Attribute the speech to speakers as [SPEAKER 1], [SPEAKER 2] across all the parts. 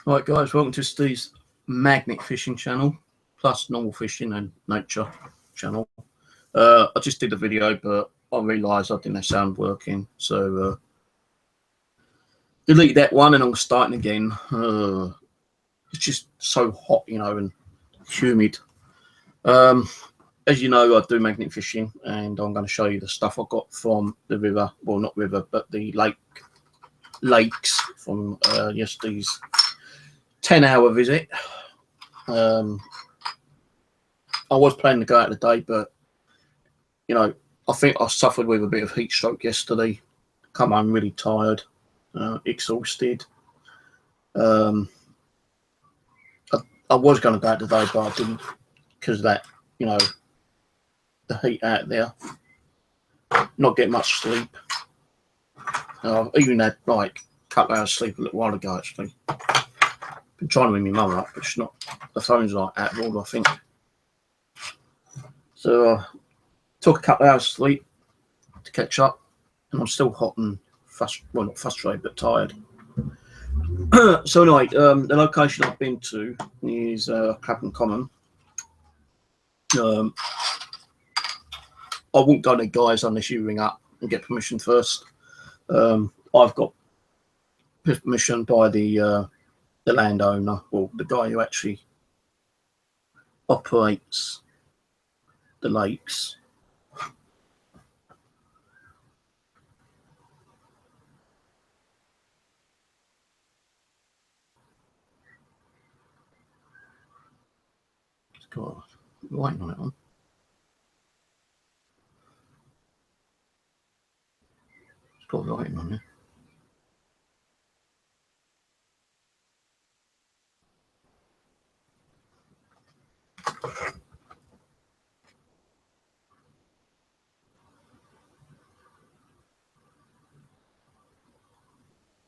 [SPEAKER 1] Right guys, welcome to Steve's Magnet Fishing channel, plus normal fishing and nature channel. I just did a video, but I realised I didn't have sound working, so delete that one and I'm starting again. It's just so hot, you know, and humid. As you know, I do magnet fishing, and I'm going to show you the stuff I got from the river, well not river, but the lakes from yesterday's 10-hour visit. I was planning to go out today, but you know, I think I suffered with a bit of heat stroke yesterday. Come home really tired, exhausted. I was going to go out today, but I didn't because of that, you know, the heat out there. Not getting much sleep. I even had like a couple hours sleep a little while ago actually. Been trying to ring my mum up, but she's not. The phone's like out of order, I think. So took a couple hours sleep to catch up, and I'm still hot and well, not frustrated, but tired. So anyway, the location I've been to is Clapham Common. I won't go there, guys, unless you ring up and get permission first. I've got permission by the landowner, or the guy who actually operates the lakes. It's got writing on it on. It's got writing on it.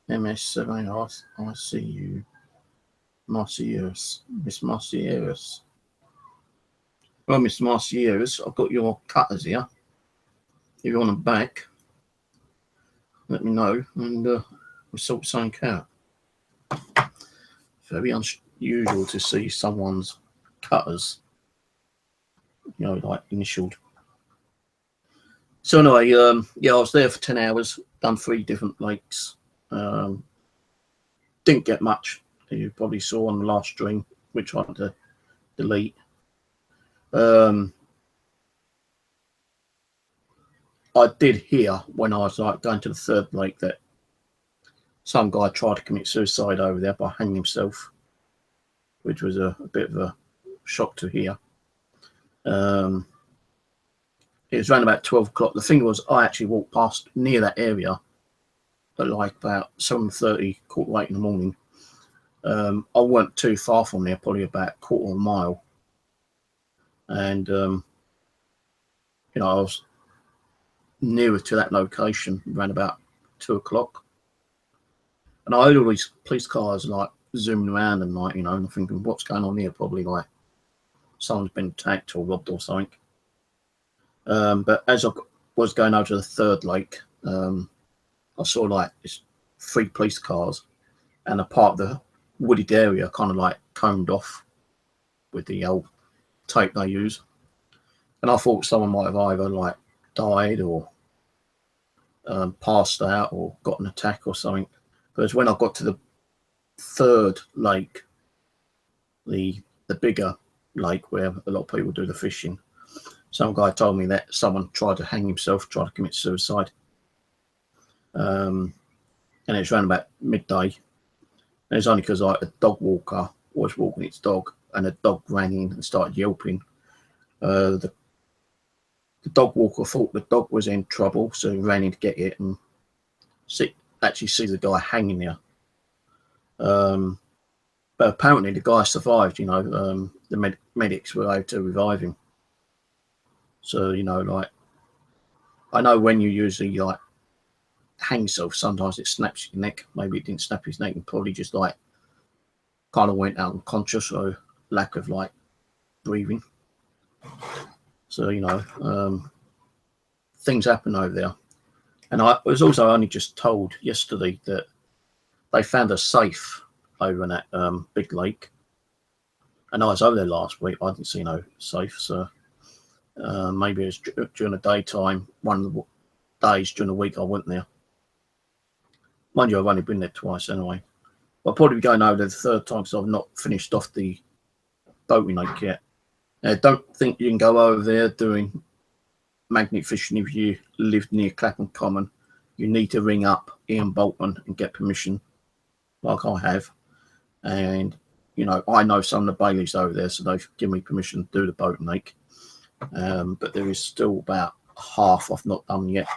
[SPEAKER 1] MS7, I see you. Marcieros. Miss Marcieros. Well, Miss Marcieros, I've got your cutters here. If you want them back, let me know, and we'll sort something out. Very unusual to see someone's cutters, you know, like initialed. So anyway, yeah, I was there for 10 hours, done 3 different lakes. Didn't get much. You probably saw on the last stream, which I had to delete. I did hear when I was like going to the 3rd lake that some guy tried to commit suicide over there by hanging himself, which was a bit of a shock to hear. It was around about 12 o'clock. The thing was, I actually walked past near that area at like about 7:30, 7:45 in the morning. I weren't too far from there, probably about a quarter of a mile. And, you know, I was nearer to that location around about 2 o'clock. And I heard all these police cars like zooming around and like, you know, and I'm thinking, what's going on here? Probably like someone's been attacked or robbed or something. But as I was going over to the 3rd lake, I saw like this 3 police cars and a part of the wooded area kind of like combed off with the old tape they use. And I thought someone might have either like died or passed out or got an attack or something. Because when I got to the 3rd lake, the bigger lake where a lot of people do the fishing, some guy told me that someone tried to hang himself, tried to commit suicide. And it's around about midday. And it's only because like a dog walker was walking its dog and the dog ran in and started yelping. The dog walker thought the dog was in trouble, so he ran in to get it and actually see the guy hanging there. But apparently the guy survived, you know. The medics were able to revive him. So, you know, like, I know when you usually like hang yourself, sometimes it snaps your neck. Maybe it didn't snap his neck and probably just like kind of went out unconscious or lack of like breathing. So, you know, things happen over there. And I was also only just told yesterday that they found a safe over in that big lake. And I was over there last week. I didn't see no safe, so maybe it was during the daytime. One of the days during the week I went there. Mind you, I've only been there twice anyway. I'll probably be going over there the third time because I've not finished off the boating lake yet. I don't think you can go over there doing magnet fishing if you live near Clapham Common. You need to ring up Ian Bolton and get permission, like I have. And, you know, I know some of the Baileys over there, so they've given me permission to do the boating lake. But there is still about half I've not done yet.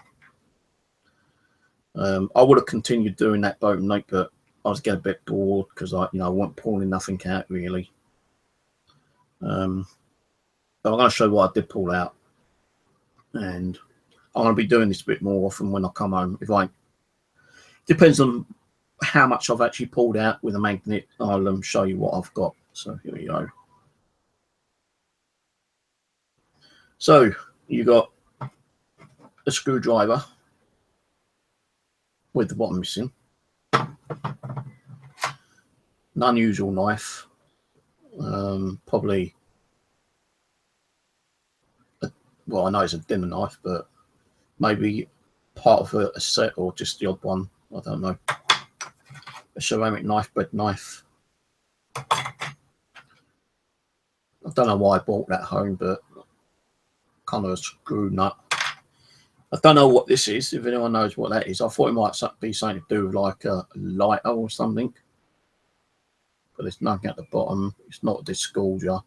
[SPEAKER 1] I would have continued doing that boating lake, but I was getting a bit bored because I wasn't pulling nothing out really. But I'm going to show you what I did pull out, and I'm going to be doing this a bit more often when I come home. Depends on how much I've actually pulled out with a magnet. I'll show you what I've got. So here we go. So you got a screwdriver with the bottom missing, an unusual knife, probably, well, I know it's a dinner knife, but maybe part of a set or just the odd one, I don't know. A ceramic knife, bread knife. I don't know why I bought that home, but kind of a screw nut. I don't know what this is, if anyone knows what that is. I thought it might be something to do with like a lighter or something. But there's nothing at the bottom. It's not a disgorger.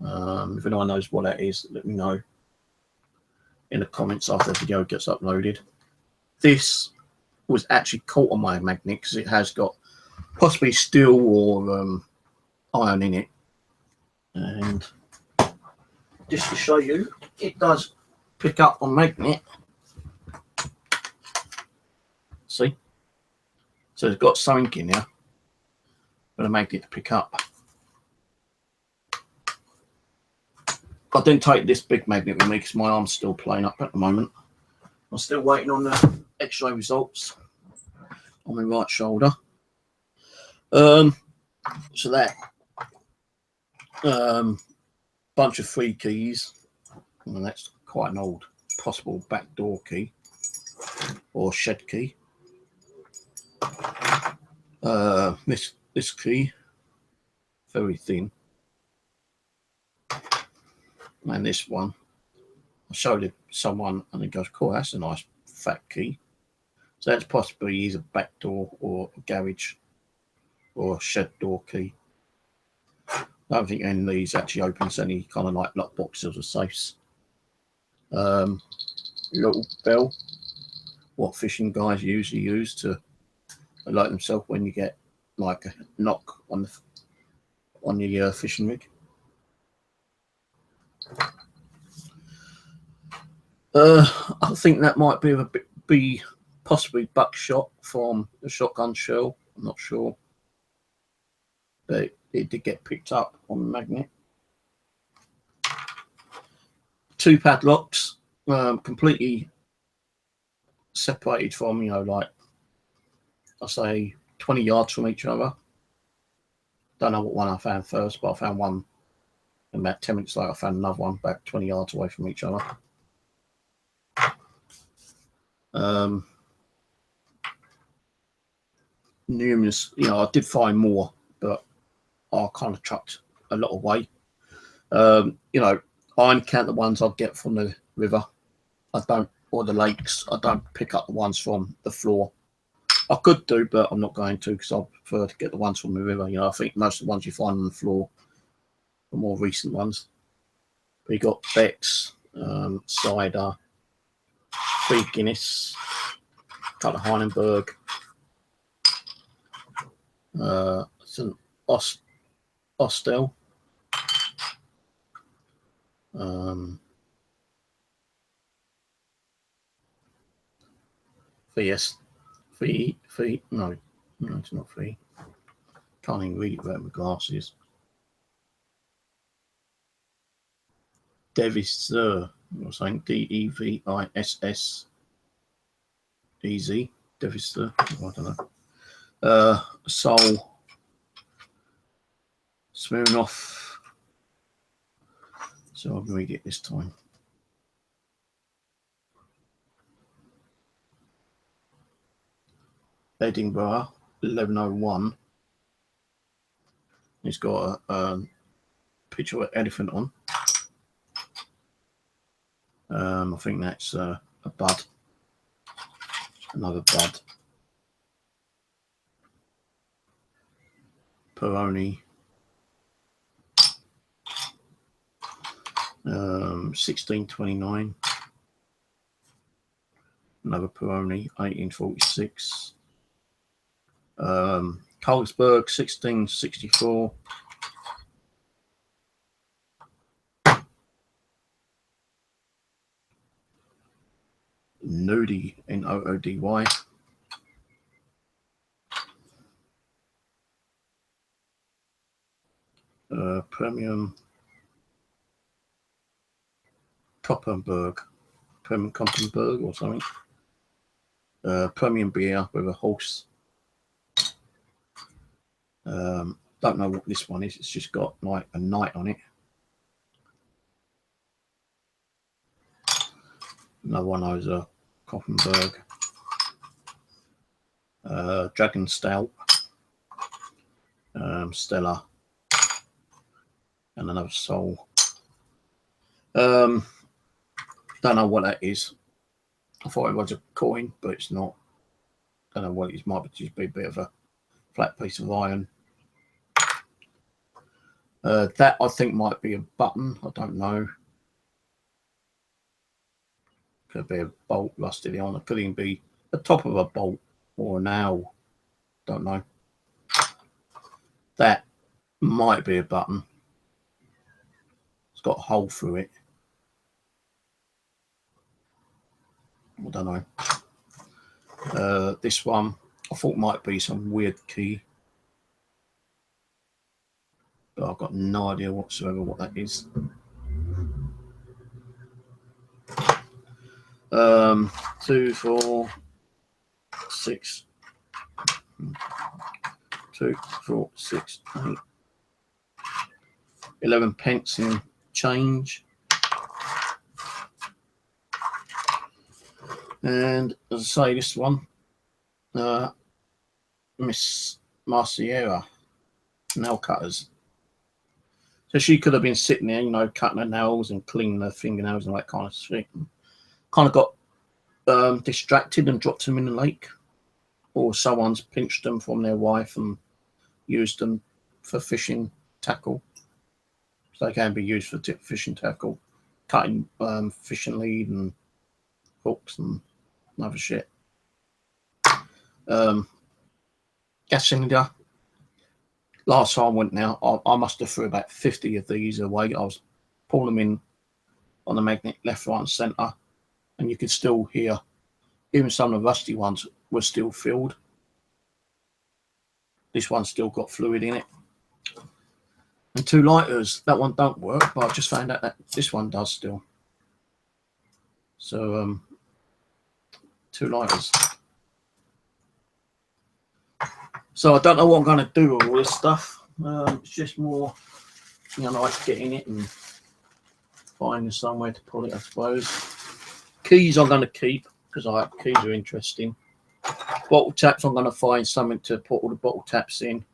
[SPEAKER 1] If anyone knows what that is, let me know in the comments after the video gets uploaded. This was actually caught on my magnet because it has got possibly steel or iron in it. And just to show you, it does pick up on magnet. See? So it's got something in there for the magnet to pick up. I didn't take this big magnet with me because my arm's still playing up at the moment. I'm still waiting on the X-ray results on my right shoulder. So that bunch of free keys, and that's quite an old possible back door key or shed key. This key, very thin. And this one, I showed it to someone and he goes, cool, that's a nice fat key. So that's possibly either back door or a garage or a shed door key. I don't think any of these actually opens any kind of like lock boxes or safes. Little bell, what fishing guys usually use to alert themselves when you get like a knock on the fishing rig. I think that might be possibly buckshot from the shotgun shell. I'm not sure, but it did get picked up on the magnet. 2 padlocks, completely separated from, like I say, 20 yards from each other. Don't know what one I found first, but I found one, and about 10 minutes later I found another one about 20 yards away from each other. Numerous, I did find more, but I kind of chucked a lot away. I only count the ones I get from the river. Or the lakes. I don't pick up the ones from the floor. I could do, but I'm not going to because I prefer to get the ones from the river. I think most of the ones you find on the floor are more recent ones. We got Beck's, cider, 3 Guinness, a couple of Heinenberg. It's an Ostel. No, it's not free. Can't even read it without my glasses. Deviss, you're saying Devissez. Deviss, I don't know. Sole Smirnoff. So I'll read it this time. Edinburgh 1101. It's got a picture of an elephant on. I think that's a bud. Another bud. Peroni. 1629. Another Peroni, 1846. Carlsberg, 1664. Nody, N-O-O-D-Y. Premium Koppenberg, Premium Koppenberg or something. Premium beer with a horse. Don't know what this one is. It's just got like a knight on it. Another one of those Koppenberg. Dragon Stout. Stella. And another Soul. Don't know what that is. I thought it was a coin, but it's not. Don't know what it is. Might just be a bit of a flat piece of iron. That I think might be a button. I don't know. Could be a bolt rusted on. It could even be the top of a bolt or an owl. Don't know. That might be a button. It's got a hole through it. I don't know. This one I thought might be some weird key, but I've got no idea whatsoever what that is. 2, 4, 6, 2, 4, 6, 8, 11 pence in change. And as I say, this one, Miss Marciera nail cutters. So she could have been sitting there, you know, cutting her nails and cleaning her fingernails and that kind of shit. Kind of got distracted and dropped them in the lake, or someone's pinched them from their wife and used them for fishing tackle. So they can be used for fishing tackle, cutting fishing lead and hooks and other shit. Gas cylinder. Last time I went now, I must have threw about 50 of these away. I was pulling them in on the magnet left, right and centre, and you could still hear, even some of the rusty ones were still filled. This one's still got fluid in it. And 2 lighters. That one don't work, but I just found out that this one does still. So 2 lighters. So I don't know what I'm going to do with all this stuff. It's just more, you know, like getting it and finding somewhere to put it, I suppose. Keys I'm going to keep because keys are interesting. Bottle taps, I'm going to find something to put all the bottle taps in.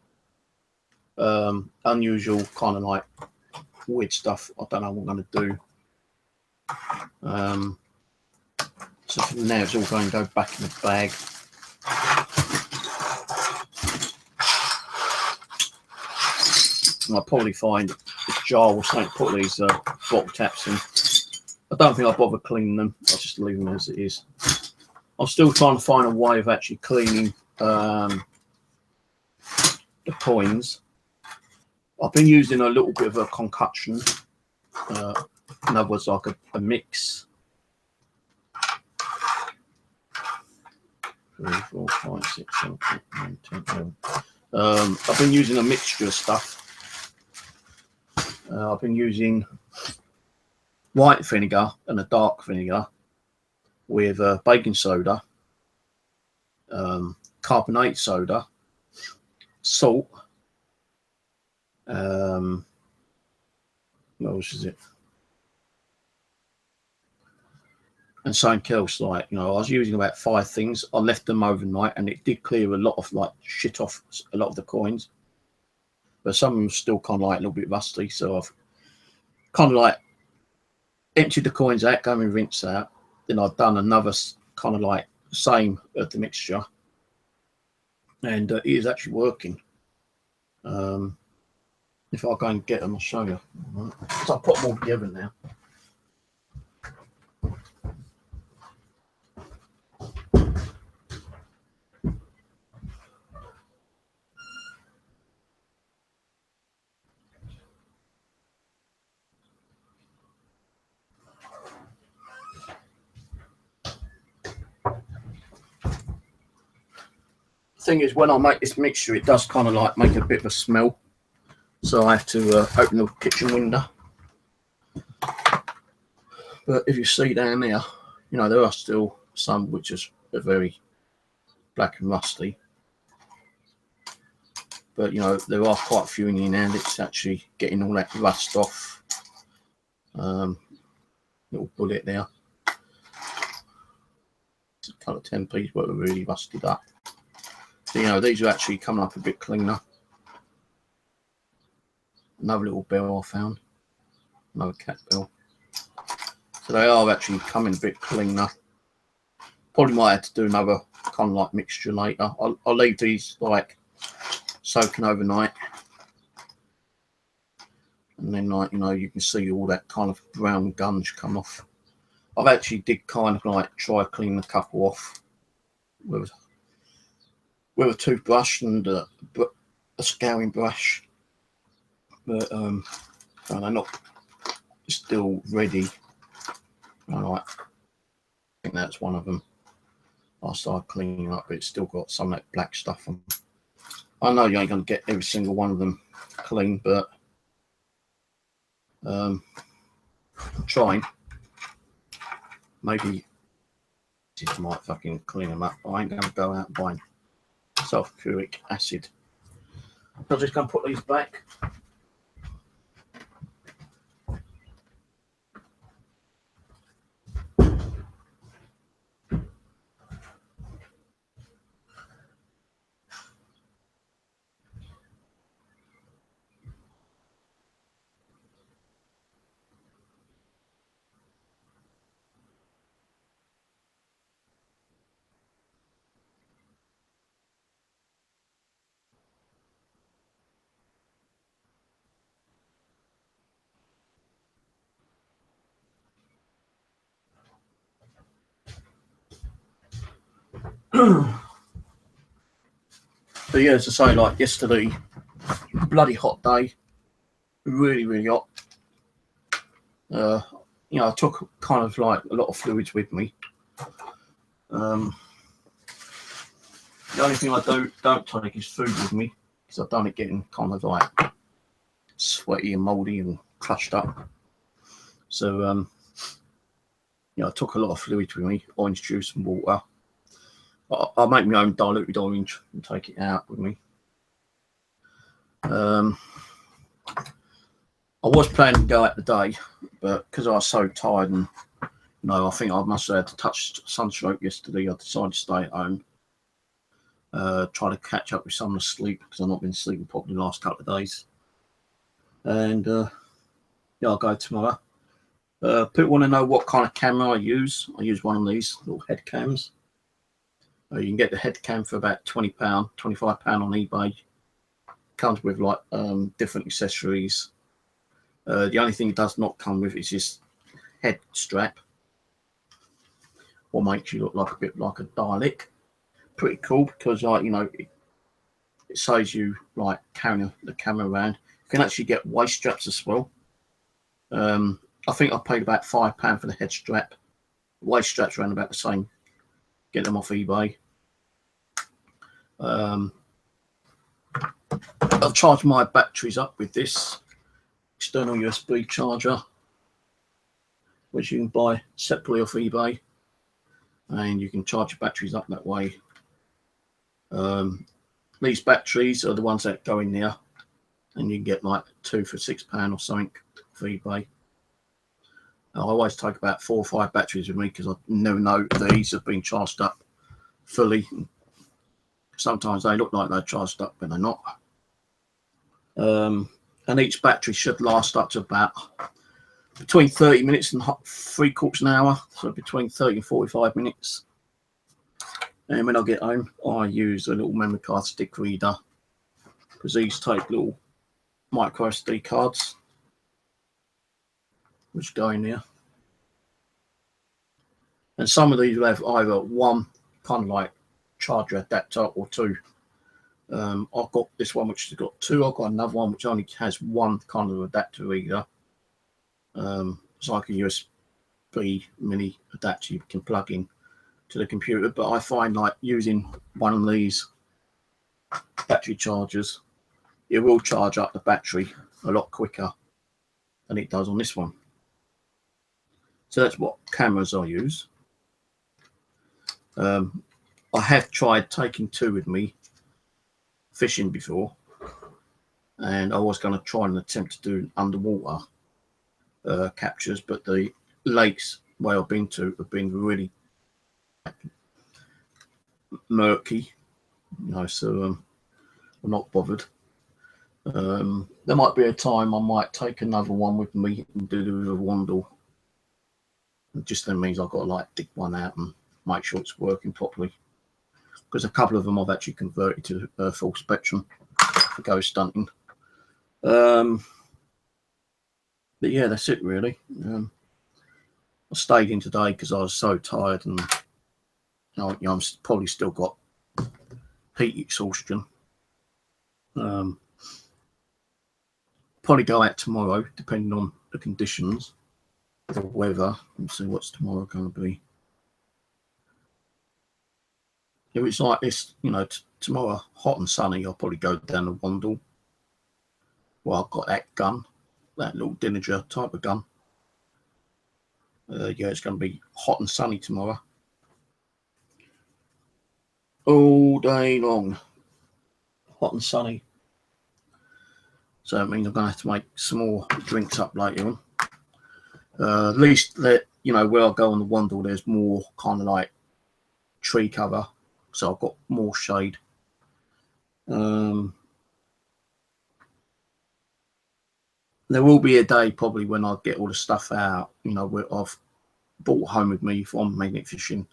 [SPEAKER 1] Unusual kind of like weird stuff. I don't know what I'm going to do. So for now, it's all going to go back in the bag. And I'll probably find a jar or something to put these bottle taps in. I don't think I'll bother cleaning them. I'll just leave them as it is. I'm still trying to find a way of actually cleaning the coins. I've been using a little bit of a concoction. In other words, like a mix. 3, 4, 5, 6, 7, 8, 9, 10, 11. I've been using a mixture of stuff. I've been using white vinegar and a dark vinegar with baking soda, carbonate soda, salt. What else is it? And something else, like, I was using about 5 things. I left them overnight, and it did clear a lot of like shit off a lot of the coins. But some of them still kind of like a little bit rusty, so I've kind of like emptied the coins out, go and rinse out. Then I've done another kind of like same of the mixture, and it is actually working. If I go and get them, I'll show you. So I'll put them all together now. Thing is, when I make this mixture, it does kind of like make a bit of a smell, so I have to open the kitchen window. But if you see down there, there are still some which are very black and rusty, but there are quite a few in here now that's actually getting all that rust off. Little bullet there, it's a couple of 10p's but really rusted up. So, these are actually coming up a bit cleaner. Another little bell I found, another cat bell. So they are actually coming a bit cleaner. Probably might have to do another kind of like mixture later. I'll leave these like soaking overnight, and then like you can see all that kind of brown gunge come off. I've actually did kind of like try cleaning a couple off with a toothbrush and a scouring brush, but they're not still ready. Alright, I think that's one of them. I started cleaning up, but it's still got some of that black stuff on. I know you ain't going to get every single one of them clean, but I'm trying. Maybe it might fucking clean them up. I ain't going to go out and buy sulfuric acid. I'm just going to put these back. But yeah, as I say, like yesterday, bloody hot day, really, really hot. I took kind of like a lot of fluids with me. The only thing I don't take is food with me, because I've done it getting kind of like sweaty and mouldy and crushed up. So I took a lot of fluids with me, orange juice and water. I'll make my own diluted orange and take it out with me. I was planning to go out today, but because I was so tired and I think I must have had to touch sunstroke yesterday, I decided to stay at home. Try to catch up with some of the sleep, because I've not been sleeping properly the last couple of days. And I'll go tomorrow. People want to know what kind of camera I use. I use one of these little head cams. You can get the head cam for about £20, £25 on eBay. Comes with like different accessories. The only thing it does not come with is this head strap, what makes you look like a bit like a Dalek. Pretty cool, because like it saves you like carrying the camera around. You can actually get waist straps as well. I think I paid about £5 for the head strap. Waist straps around about the same. Get them off eBay. I've charged my batteries up with this external USB charger, which you can buy separately off eBay, and you can charge your batteries up that way. these batteries are the ones that go in there, and you can get like 2 for £6 or something for eBay. I always take about 4 or 5 batteries with me because I never know if these have been charged up fully. Sometimes they look like they're charged up, but they're not. And each battery should last up to about between 30 minutes and 3/4 hour, so between 30 and 45 minutes. And when I get home, I use a little memory card stick reader, because these take little micro SD cards which go in there. And some of these will have either one kind of like charger adapter or 2. I've got this one which has got 2. I've got another one which only has 1 kind of adapter reader. It's like a USB mini adapter you can plug in to the computer, but I find like using one of these battery chargers, it will charge up the battery a lot quicker than it does on this one. So that's what cameras I use. I have tried taking 2 with me fishing before, and I was going to try and attempt to do underwater captures, but the lakes where I've been to have been really murky, you know, so I'm not bothered. There might be a time I might take another one with me and do the River Wandle. It just then means I've got to like dig one out and make sure it's working properly, because a couple of them I've actually converted to full spectrum for ghost hunting. But yeah, that's it really. I stayed in today because I was so tired, and you know, I'm probably still got heat exhaustion. Probably go out tomorrow depending on the conditions, the weather, and see what's tomorrow going to be. If it's like this, you know, tomorrow hot and sunny, I'll probably go down to Wandle. Well, I've got that gun, that little Derringer type of gun. Yeah, it's going to be hot and sunny tomorrow, all day long, hot and sunny. So it means I'm going to have to make some more drinks up later on. At least that, you know, where I go on the Wandle, there's more kind of like tree cover, so I've got more shade. There will be a day probably when I get all the stuff out, you know, where I've brought home with me from magnet fishing,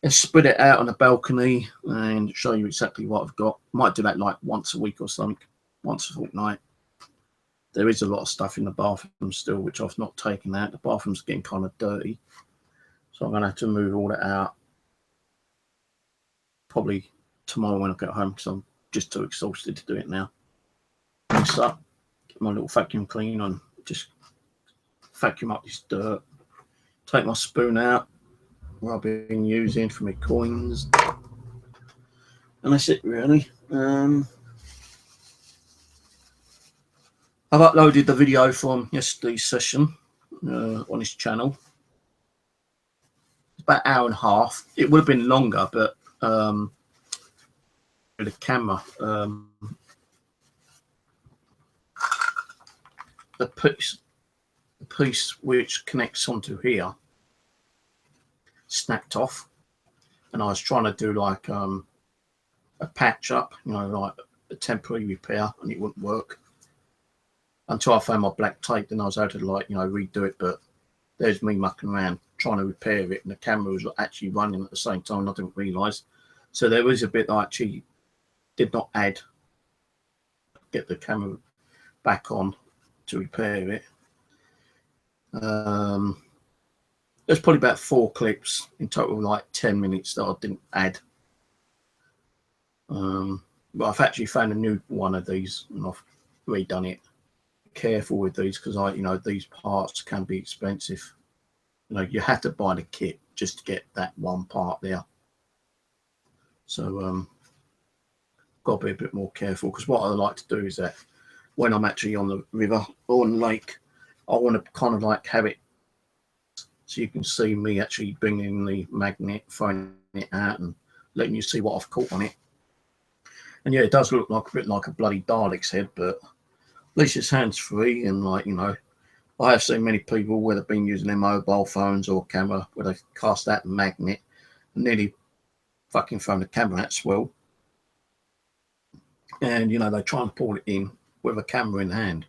[SPEAKER 1] and spread it out on the balcony and show you exactly what I've got. Might do that like once a week or something, once a fortnight. There is a lot of stuff in the bathroom still which I've not taken out. The bathroom's getting kind of dirty, so I'm going to have to move all that out probably tomorrow when I get home, because I'm just too exhausted to do it now. Mix up, get my little vacuum cleaner and just vacuum up this dirt. Take my spoon out where I've been using for my coins, and that's it really. I've uploaded the video from yesterday's session on this channel. It's about an hour and a half. It would have been longer, but with the camera, the piece which connects onto here snapped off, and I was trying to do like a patch up, you know, like a temporary repair, and it wouldn't work until I found my black tape. Then I was able to, like, you know, redo it, but there's me mucking around trying to repair it, and the camera was actually running at the same time, and I didn't realise. So there was a bit I actually did not get the camera back on to repair it. There's probably about 4 clips in total, like 10 minutes that I didn't add. But I've actually found a new one of these, and I've redone it. Careful with these, because you know, these parts can be expensive. You know, you have to buy the kit just to get that one part there. So got to be a bit more careful, because what I like to do is that when I'm actually on the river or on the lake, I want to kind of like have it so you can see me actually bringing the magnet, throwing it out, and letting you see what I've caught on it. And yeah, it does look like a bit like a bloody Dalek's head, but at least it's hands-free. And like, you know, I have seen many people where they've been using their mobile phones or camera where they cast that magnet and nearly fucking thrown the camera at swell. And, you know, they try and pull it in with a camera in hand.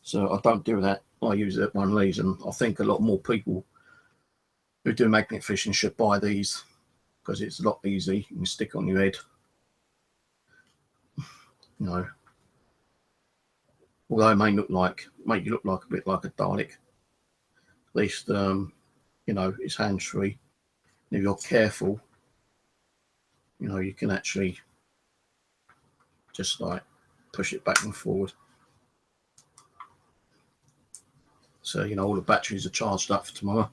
[SPEAKER 1] So I don't do that. I use it one of these, and I think a lot more people who do magnet fishing should buy these because it's a lot easier. You can stick on your head. You know, although it may make you look like a bit like a Dalek. At least, you know, it's hands-free. And if you're careful, you know, you can actually just like push it back and forward. So, you know, all the batteries are charged up for tomorrow.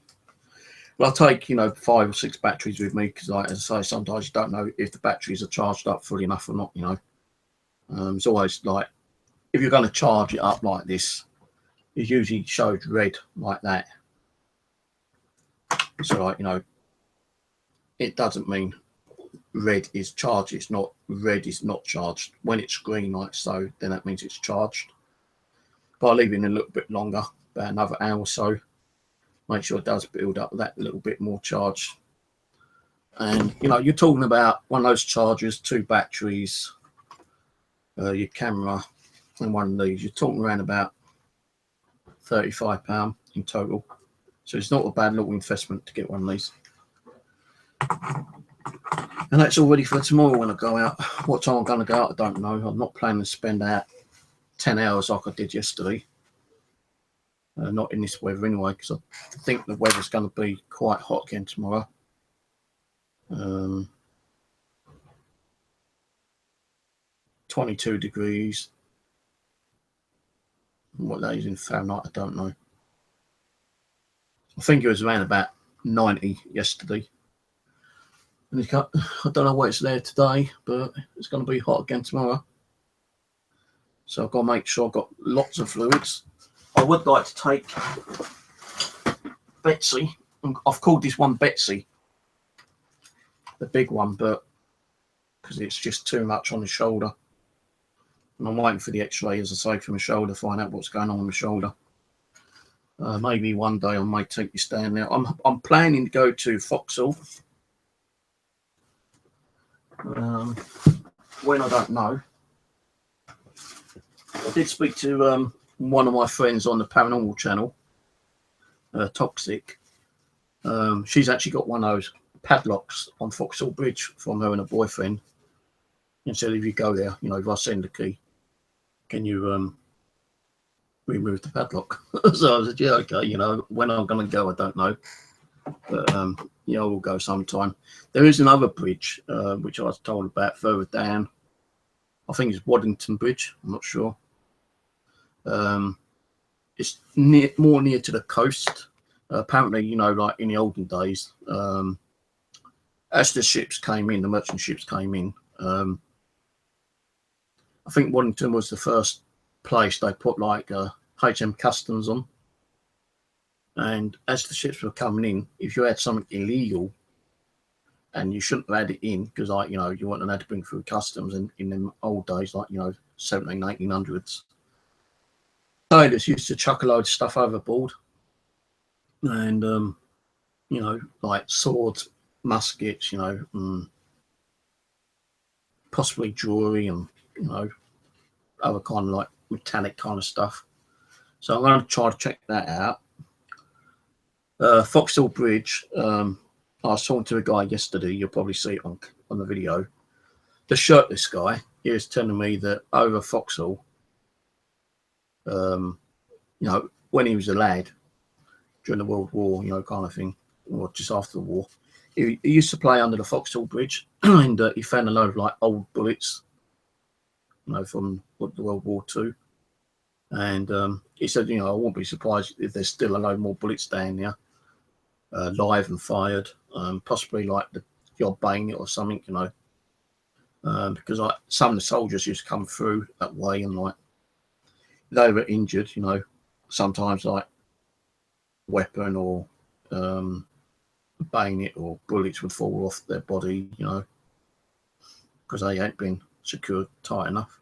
[SPEAKER 1] Well, I'll take, you know, 5 or 6 batteries with me because, like, as I say, sometimes you don't know if the batteries are charged up fully enough or not, you know. It's always like, if you're going to charge it up like this, it usually shows red like that. So, like, you know, it doesn't mean red is charged. It's not red is not charged. When it's green like so, then that means it's charged. But I'll leave it in a little bit longer, about another hour or so. Make sure it does build up that little bit more charge. And, you know, you're talking about one of those chargers, 2 batteries, your camera, and one of these. You're talking around about £35 in total. So it's not a bad little investment to get one of these. And that's all ready for tomorrow when I go out. What time I'm going to go out, I don't know. I'm not planning to spend out 10 hours like I did yesterday. Not in this weather anyway, because I think the weather's going to be quite hot again tomorrow. 22 degrees. What that is in Fahrenheit, I don't know. I think it was around about 90 yesterday. And I don't know why it's there today, but it's going to be hot again tomorrow. So I've got to make sure I've got lots of fluids. I would like to take Betsy. I've called this one Betsy, the big one, but because it's just too much on the shoulder. And I'm waiting for the x-ray, as I say, for my shoulder, find out what's going on with my shoulder. Maybe one day I might take this down there. I'm planning to go to Foxhall. When I don't know. I did speak to one of my friends on the paranormal channel, Toxic. She's actually got one of those padlocks on Foxhall Bridge from her and her boyfriend. And said, if you go there, you know, if I send the key, can you remove the padlock? So I said, yeah, okay. You know, when I'm going to go, I don't know. But, yeah, we'll go sometime. There is another bridge, which I was told about further down. I think it's Waddington Bridge. I'm not sure. It's more near to the coast. Apparently, you know, like in the olden days, as the ships came in, the merchant ships came in, I think Waddington was the first place they put like HM Customs on. And as the ships were coming in, if you had something illegal, and you shouldn't have had it in, because, like, you know, you wouldn't have had to bring through customs in them old days, like, you know, 1700s, 1800s. Sailors used to chuck a load of stuff overboard. And, you know, like swords, muskets, you know, possibly jewellery and, you know, other kind of like metallic kind of stuff. So I'm going to try to check that out. Foxhall Bridge, I was talking to a guy yesterday, you'll probably see it on the video. The shirtless guy, he was telling me that over Foxhall, you know, when he was a lad, during the World War, you know, kind of thing, or just after the war, he used to play under the Foxhall Bridge, and he found a load of like old bullets, you know, from the World War II. And he said, you know, I won't be surprised if there's still a load more bullets down there, live and fired, possibly like the odd bayonet or something, you know, because like some of the soldiers used to come through that way, and like they were injured, you know, sometimes like weapon or bayonet or bullets would fall off their body, you know, because they ain't been secured tight enough.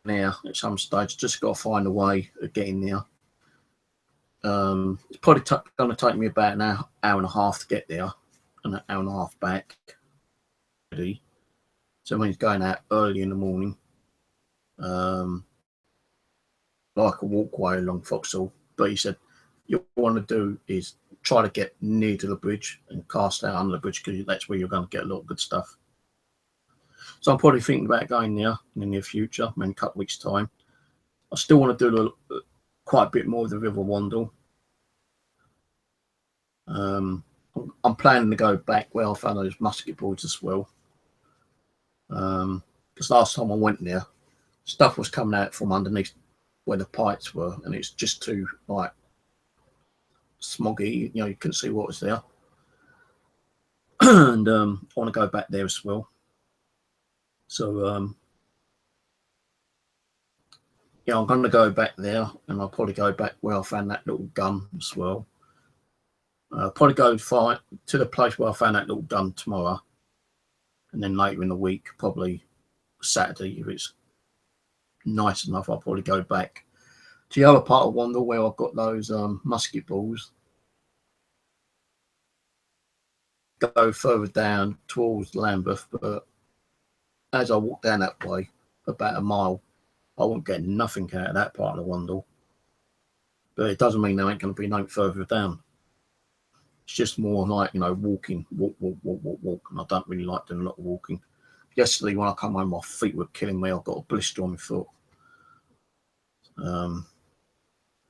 [SPEAKER 1] Now at some stage, just got to find a way of getting there. It's probably going to take me about an hour and a half to get there, and an hour and a half back. So when he's going out early in the morning, like a walkway along Foxhall. But he said, you want to do is try to get near to the bridge and cast out under the bridge, because that's where you're going to get a lot of good stuff. So I'm probably thinking about going there in the near future, in a couple of weeks' time. I still want to do quite a bit more of the River Wandle. I'm planning to go back where I found those musket balls as well. Because last time I went there, stuff was coming out from underneath where the pipes were, and it's just too like smoggy. You know, you couldn't see what was there. And I want to go back there as well. So yeah, I'm going to go back there, and I'll probably go back where I found that little gun as well. Probably go to the place where I found that little gun tomorrow, and then later in the week, probably Saturday, if it's nice enough, I'll probably go back to the other part of Wandle where I've got those musket balls. Go further down towards Lambeth, but as I walk down that way, about a mile, I won't get nothing out of that part of the Wandle. But it doesn't mean there ain't going to be no further down. It's just more like, you know, walking, walk, and I don't really like doing a lot of walking. Yesterday, when I come home, my feet were killing me. I've got a blister on my foot.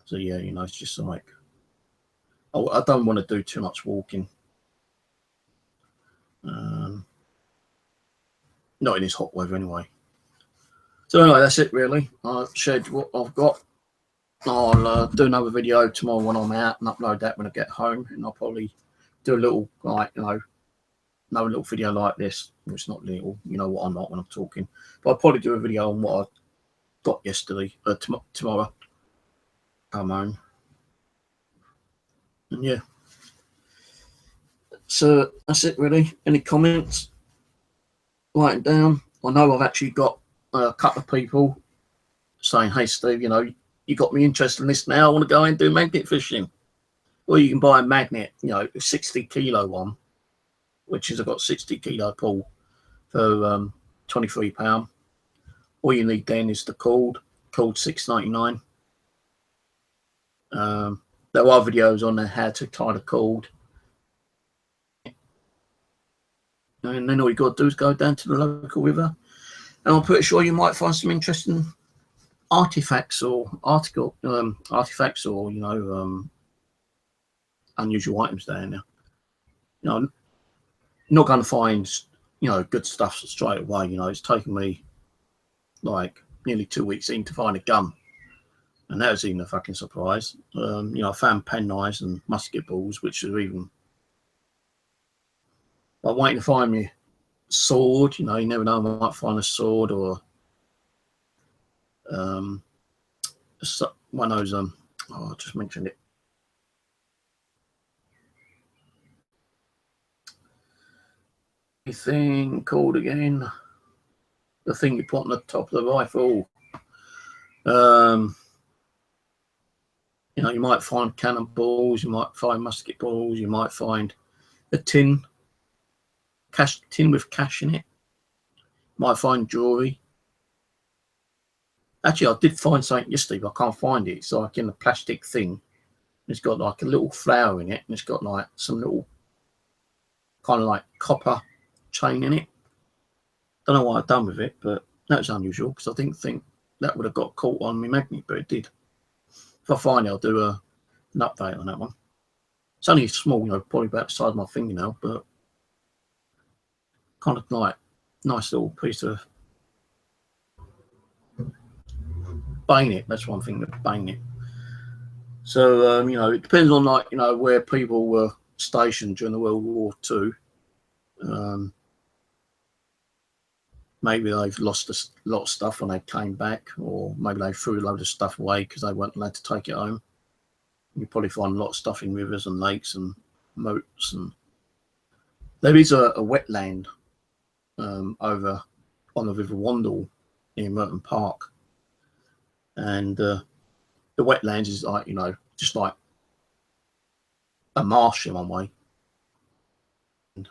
[SPEAKER 1] So yeah, you know, it's just like, I don't want to do too much walking. Not in this hot weather anyway. So anyway, that's it really. I've shared what I've got. I'll do another video tomorrow when I'm out and upload that when I get home, and I'll probably do a little, like, you know, another little video like this. It's not little, you know what I'm not when I'm talking, but I'll probably do a video on what I got yesterday, tomorrow. Come home, and yeah. So that's it really. Any comments? Write it down. I know I've actually got a couple of people saying, hey Steve, you know, you got me interested in this now. I want to go and do magnet fishing. Or you can buy a magnet, you know, a 60 kilo one, which is I've got 60 kilo pull for £23. All you need then is the cord $6.99. There are videos on there how to tie the cord. And then all you got to do is go down to the local river, and I'm pretty sure you might find some interesting artifacts or artifacts or, you know, unusual items down there. You know, not going to find, you know, good stuff straight away. You know, it's taken me like nearly 2 weeks in to find a gun, and that was even a fucking surprise. You know, I found pen knives and musket balls, which are even. I'm waiting to find me sword. You know, you never know, I might find a sword or one of those. Oh, I just mentioned it. Thing called again? The thing you put on the top of the rifle. You know, you might find cannonballs, you might find musket balls, you might find a tin with cash in it. Might find jewelry. Actually, I did find something yesterday, but I can't find it. It's like in a plastic thing. It's got like a little flower in it, and it's got like some little kind of like copper chain in it. Don't know what I've done with it, but that's unusual because I didn't think that would have got caught on my magnet, but it did. If I find it, I'll do an update on that one. It's only small, you know, probably about the size of my fingernail, but kind of like nice little piece of bayonet. That's one thing, that bayonet. So you know, it depends on, like, you know, where people were stationed during the World War II. Maybe they've lost a lot of stuff when they came back, or maybe they threw a load of stuff away because they weren't allowed to take it home. You probably find a lot of stuff in rivers and lakes and moats, and there is a wetland over on the River Wandle near Merton Park, and the wetlands is like, you know, just like a marsh in one way. And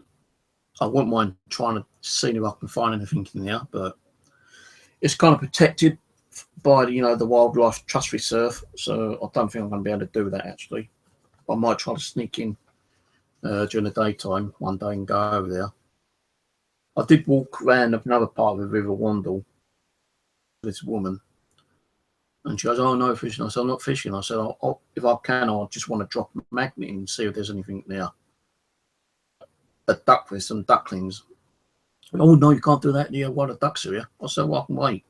[SPEAKER 1] I wouldn't mind trying to see if I can find anything in there, but it's kind of protected by the, you know, the Wildlife Trust Reserve, so I don't think I'm going to be able to do that actually. I might try to sneak in during the daytime one day and go over there. I did walk around another part of the River Wandle with this woman, and she goes, "Oh, no fishing." I said, "I'm not fishing." I said, if I can, I just want to drop a magnet in and see if there's anything there. A duck with some ducklings. "Oh no, you can't do that. Yeah, what, the ducks are here?" I said, "Well, I can wait."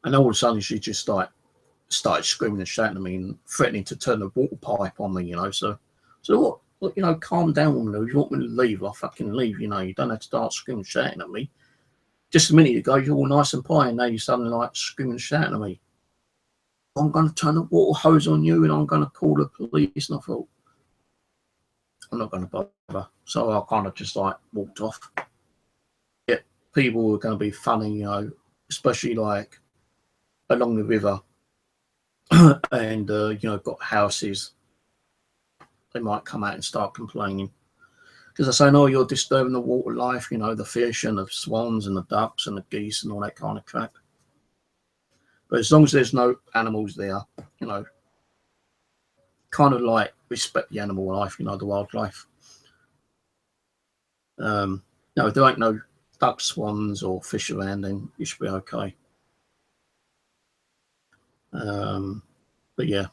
[SPEAKER 1] And all of a sudden, she just like started screaming and shouting at me and threatening to turn the water pipe on me, you know. So what? Look, you know, calm down, woman. If you want me to leave, I'll fucking leave. You know, you don't have to start screaming and shouting at me. Just a minute ago, you're all nice and pie, and now you're suddenly like screaming and shouting at me. "I'm going to turn the water hose on you, and I'm going to call the police." And I thought, I'm not going to bother. So I kind of just like walked off. Yeah, people were going to be funny, you know, especially like along the river, and you know, got houses. They might come out and start complaining because they're saying, "Oh, you're disturbing the water life, you know, the fish and the swans and the ducks and the geese and all that kind of crap." But as long as there's no animals there, you know, kind of like respect the animal life, you know, the wildlife. No, if there ain't no ducks, swans or fish around, then you should be okay. But yeah,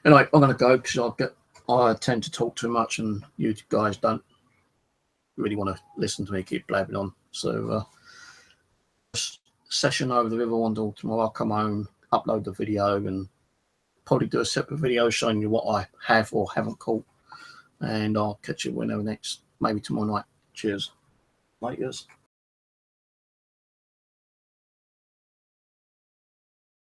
[SPEAKER 1] anyway, I'm going to go because I tend to talk too much, and you guys don't really want to listen to me keep blabbing on. So session over the River Wandle tomorrow. I'll come home, upload the video, and probably do a separate video showing you what I have or haven't caught. And I'll catch you whenever next, maybe tomorrow night. Cheers. Laters.